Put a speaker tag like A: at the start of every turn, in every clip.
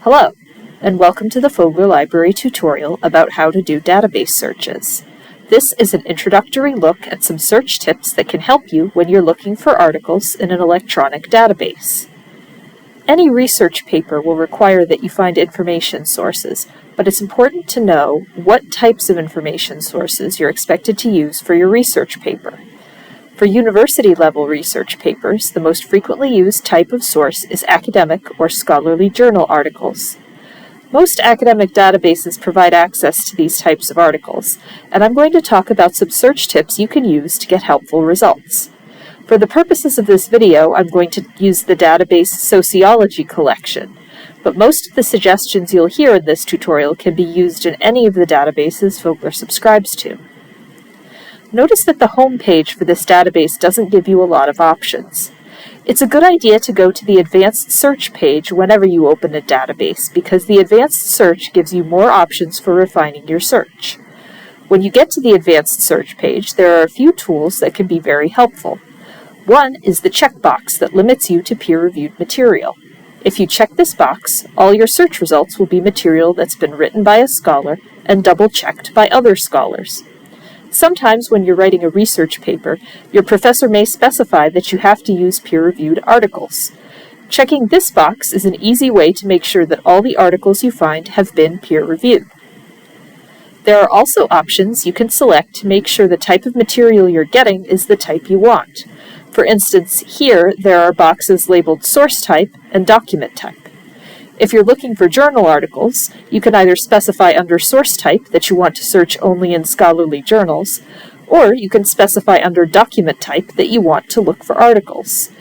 A: Hello, and welcome to the Fogler Library tutorial about how to do database searches. This is an introductory look at some search tips that can help you when you're looking for articles in an electronic database. Any research paper will require that you find information sources, but it's important to know what types of information sources you're expected to use for your research paper. For university-level research papers, the most frequently used type of source is academic or scholarly journal articles. Most academic databases provide access to these types of articles, and I'm going to talk about some search tips you can use to get helpful results. For the purposes of this video, I'm going to use the database Sociology collection, but most of the suggestions you'll hear in this tutorial can be used in any of the databases Fogler subscribes to. Notice that the home page for this database doesn't give you a lot of options. It's a good idea to go to the Advanced Search page whenever you open a database, because the Advanced Search gives you more options for refining your search. When you get to the Advanced Search page, there are a few tools that can be very helpful. One is the checkbox that limits you to peer-reviewed material. If you check this box, all your search results will be material that's been written by a scholar and double-checked by other scholars. Sometimes when you're writing a research paper, your professor may specify that you have to use peer-reviewed articles. Checking this box is an easy way to make sure that all the articles you find have been peer-reviewed. There are also options you can select to make sure the type of material you're getting is the type you want. For instance, here there are boxes labeled Source Type and Document Type. If you're looking for journal articles, you can either specify under Source Type that you want to search only in scholarly journals, or you can specify under Document Type that you want to look for articles.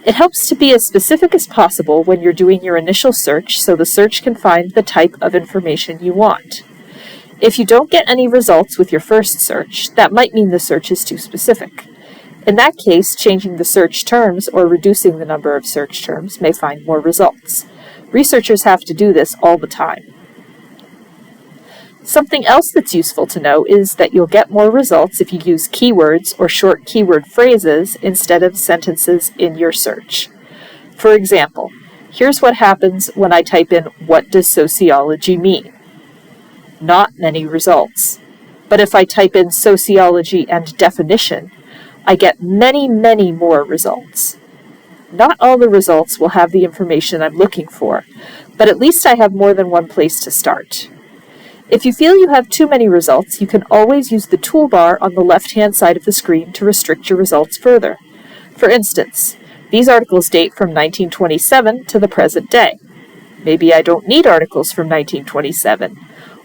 A: It helps to be as specific as possible when you're doing your initial search so the search can find the type of information you want. If you don't get any results with your first search, that might mean the search is too specific. In that case, changing the search terms or reducing the number of search terms may find more results. Researchers have to do this all the time. Something else that's useful to know is that you'll get more results if you use keywords or short keyword phrases instead of sentences in your search. For example, here's what happens when I type in "What does sociology mean?" Not many results. But if I type in "sociology and definition," I get many, many more results. Not all the results will have the information I'm looking for, but at least I have more than one place to start. If you feel you have too many results, you can always use the toolbar on the left-hand side of the screen to restrict your results further. For instance, these articles date from 1927 to the present day. Maybe I don't need articles from 1927.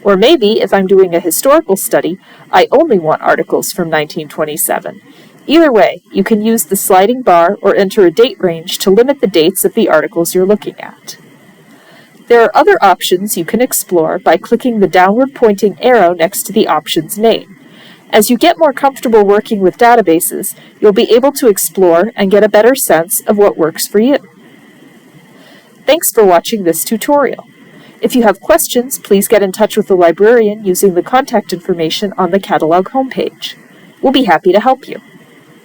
A: Or maybe, if I'm doing a historical study, I only want articles from 1927. Either way, you can use the sliding bar or enter a date range to limit the dates of the articles you're looking at. There are other options you can explore by clicking the downward pointing arrow next to the option's name. As you get more comfortable working with databases, you'll be able to explore and get a better sense of what works for you. Thanks for watching this tutorial. If you have questions, please get in touch with the librarian using the contact information on the catalog homepage. We'll be happy to help you.